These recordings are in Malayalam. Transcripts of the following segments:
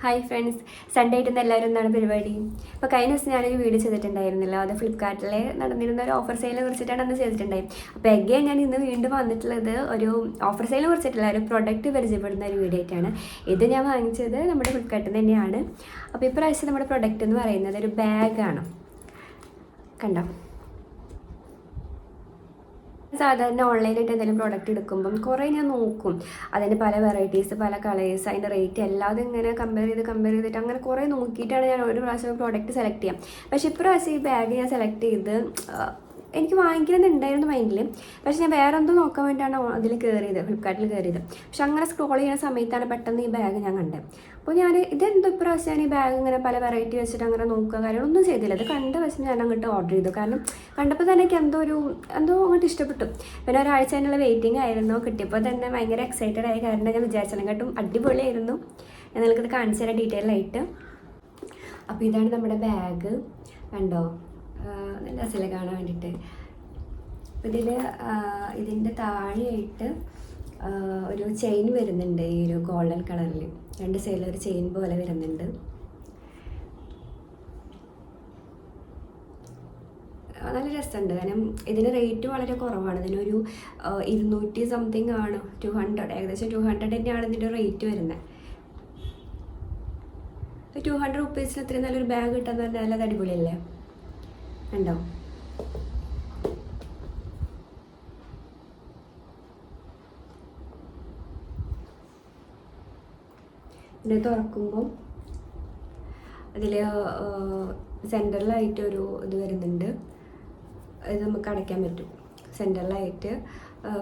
ഹായ് ഫ്രണ്ട്സ്, സൺഡേ ആയിട്ട് എല്ലാവരും എന്താണ് പരിപാടി? അപ്പോൾ കഴിഞ്ഞ ദിവസം ഞാനൊരു വീഡിയോ ചെയ്തിട്ടുണ്ടായിരുന്നല്ലോ, അത് ഫ്ലിപ്കാർട്ടിൽ നടന്നിരുന്ന ഒരു ഓഫർ സെയിലിനെ കുറിച്ചിട്ടാണ് അന്ന് ചെയ്തിട്ടുണ്ടായി. അപ്പോൾ എഗെയിൻ ഞാൻ ഇന്ന് വീണ്ടും വന്നിട്ടുള്ളത് ഒരു ഓഫർ സെയിലിനെ കുറിച്ചിട്ടുള്ള ഒരു പ്രൊഡക്റ്റ് പരിചയപ്പെടുന്ന ഒരു വീഡിയോ ആയിട്ടാണ്. ഇത് ഞാൻ വാങ്ങിച്ചത് നമ്മുടെ ഫ്ലിപ്കാർട്ടിൽ തന്നെയാണ്. അപ്പോൾ ഇപ്രാവശ്യം നമ്മുടെ പ്രൊഡക്റ്റ് എന്ന് പറയുന്നത് ഒരു ബാഗാണ്. കണ്ടോ, സാധാരണ ഓൺലൈനായിട്ട് എന്തെങ്കിലും പ്രോഡക്റ്റ് എടുക്കുമ്പം കുറേ ഞാൻ നോക്കും, അതിൻ്റെ പല വെറൈറ്റീസ്, പല കളേഴ്സ്, അതിൻ്റെ റേറ്റ് എല്ലാതും ഇങ്ങനെ കമ്പയർ ചെയ്തിട്ട് അങ്ങനെ കുറേ നോക്കിയിട്ടാണ് ഞാൻ ഒരു പ്രാവശ്യം പ്രോഡക്റ്റ് സെലക്ട് ചെയ്യാം. പക്ഷേ ഇപ്രാവശ്യം ഈ ബാഗ് ഞാൻ സെലക്ട് ചെയ്ത് എനിക്ക് വാങ്ങിക്കണമെന്നുണ്ടായിരുന്നു മൈൻഡിൽ. പക്ഷേ ഞാൻ വേറെ എന്തോ നോക്കാൻ വേണ്ടിയിട്ടാണ് അതിൽ കയറിയത്, ഫ്ലിപ്കാർട്ടിൽ കയറിയത്. പക്ഷെ അങ്ങനെ സ്ക്രോൾ ചെയ്യുന്ന സമയത്താണ് പെട്ടെന്ന് ഈ ബാഗ് ഞാൻ കണ്ടത്. അപ്പോൾ ഞാൻ ഇതെന്തോ ഇപ്രാവശ്യം ഞാൻ ഈ ബാഗ് ഇങ്ങനെ പല വെറൈറ്റി വെച്ചിട്ട് അങ്ങനെ നോക്കുക കാര്യങ്ങളൊന്നും ചെയ്തില്ല. അത് കണ്ട വശം ഞാൻ അങ്ങോട്ട് ഓർഡർ ചെയ്തു. കാരണം കണ്ടപ്പോൾ തന്നെ എനിക്ക് എന്തോ അങ്ങോട്ട് ഇഷ്ടപ്പെട്ടു. പിന്നെ ഒരാഴ്ച അതിനുള്ള വെയിറ്റിംഗ് ആയിരുന്നു. കിട്ടിയപ്പോൾ തന്നെ ഭയങ്കര എക്സൈറ്റഡ് ആയി. കാരണം ഞാൻ വിചാരിച്ചതിനെക്കാട്ടും അടിപൊളിയായിരുന്നു. ഞാൻ നിങ്ങൾക്കത് കാണിച്ചു തരാം ഡീറ്റെയിൽ ആയിട്ട്. അപ്പോൾ ഇതാണ് നമ്മുടെ ബാഗ്. കണ്ടോ, നല്ല രസമില്ല കാണാൻ വേണ്ടിയിട്ട്. ഇതിൻ്റെ താഴെയായിട്ട് ഒരു ചെയിൻ വരുന്നുണ്ട്, ഈ ഒരു ഗോൾഡൻ കളറിൽ രണ്ട് സൈഡിൽ ഒരു ചെയിൻ പോലെ വരുന്നുണ്ട്. നല്ല രസമുണ്ട്. കാരണം ഇതിന് റേറ്റ് വളരെ കുറവാണ്. ഇതിനൊരു 200 സംതിങ് ആണ്, 200, ഏകദേശം 200 തന്നെയാണ് ഇതിൻ്റെ റേറ്റ് വരുന്നത്. 200 റുപ്പീസിന് ഇത്രയും നല്ലൊരു ബാഗ് കിട്ടുന്നത് തന്നെ നല്ലത് അടിപൊളിയല്ലേ? ഉണ്ടോ, ഇതിനെ തുറക്കുമ്പോൾ അതിൽ സെൻറ്ററിലായിട്ടൊരു ഇത് വരുന്നുണ്ട്. ഇത് നമുക്ക് അടയ്ക്കാൻ പറ്റും. സെൻറ്ററിലായിട്ട്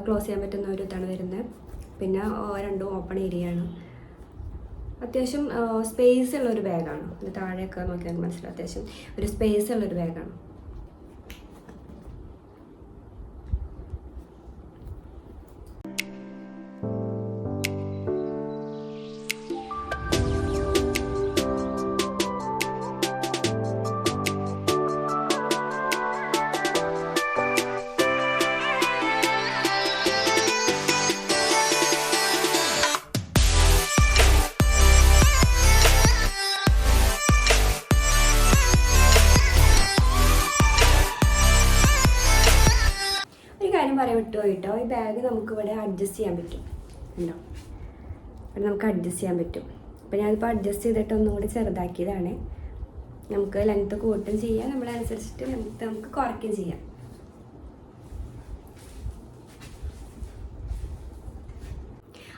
ക്ലോസ് ചെയ്യാൻ പറ്റുന്ന ഒരു ഇതാണ് വരുന്നത്. പിന്നെ രണ്ടും ഓപ്പൺ ഏരിയ ആണ്. അത്യാവശ്യം സ്പേസ് ഉള്ളൊരു ബാഗാണ്. ഇത് താഴെയൊക്കെ നോക്കിയാൽ മനസ്സിലാവും, അത്യാവശ്യം ഒരു സ്പേസ് ഉള്ളൊരു ബാഗാണ്. പറയാൻ വിട്ടു പോയിട്ടോ, ഈ ബാഗ് നമുക്ക് ഇവിടെ അഡ്ജസ്റ്റ് ചെയ്യാൻ പറ്റും. ഉണ്ടോ, ഇവിടെ നമുക്ക് അഡ്ജസ്റ്റ് ചെയ്യാൻ പറ്റും. അപ്പോൾ ഞാനിപ്പോൾ അഡ്ജസ്റ്റ് ചെയ്തിട്ട് ഒന്നും കൂടി ചെറുതാക്കിയതാണ്. നമുക്ക് ലെങ്ത്ത് കൂട്ടും ചെയ്യാം, നമ്മളനുസരിച്ചിട്ട് ലെങ്ത്ത് നമുക്ക് കുറയ്ക്കുകയും ചെയ്യാം.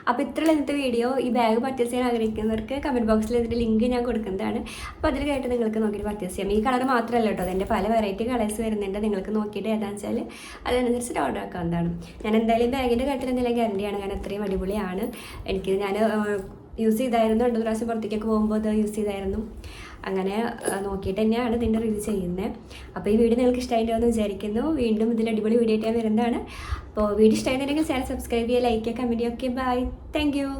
അപ്പോൾ ഇത്രയുള്ള ഇന്നത്തെ വീഡിയോ. ഈ ബാഗ് പർച്ചേസ് ചെയ്യാൻ ആഗ്രഹിക്കുന്നവർക്ക് കമൻറ്റ് ബോക്സിൽ ഇതിൻ്റെ ലിങ്ക് ഞാൻ കൊടുക്കുന്നതാണ്. അപ്പോൾ അതിൽ കേട്ട് നിങ്ങൾക്ക് നോക്കിയിട്ട് പർച്ചേസ് ചെയ്യാം. ഈ കളർ മാത്രമല്ല കേട്ടോ, അതിൻ്റെ പല വെറൈറ്റി കളേഴ്സ് വരുന്നുണ്ട്. നിങ്ങൾക്ക് നോക്കിയിട്ട് ഏതാണെന്ന് വെച്ചാൽ അതിനനുസരിച്ചിട്ട് ഓർഡർ ആക്കാവുന്നതാണ്. ഞാൻ എന്തായാലും ബാഗിൻ്റെ കാര്യത്തിൽ എന്തെങ്കിലും ഗ്യാരണ്ടിയാണ്. കാരണം അത്രയും അടിപൊളിയാണ്. ഞാൻ യൂസ് ചെയ്തായിരുന്നു, 2 പ്രാവശ്യം പുറത്തേക്കൊക്കെ പോകുമ്പോൾ അത് യൂസ് ചെയ്തായിരുന്നു. അങ്ങനെ നോക്കിയിട്ട് തന്നെയാണ് ഇതിൻ്റെ റിവ്യൂ ചെയ്യുന്നത്. അപ്പോൾ ഈ വീഡിയോ നിങ്ങൾക്ക് ഇഷ്ടമായിട്ടുണ്ടെന്ന് വിചാരിക്കുന്നു. വീണ്ടും ഇതിൽ അടിപൊളി വീഡിയോ ആയിട്ട് വരുന്നതാണ്. അപ്പോൾ വീഡിയോ ഇഷ്ടമായിട്ടുണ്ടെങ്കിൽ ചാനൽ സബ്സ്ക്രൈബ് ചെയ്യുക, ലൈക്ക് ചെയ്യുക, കമൻറ്റ് ചെയ്യുക. Okay, bye, thank U.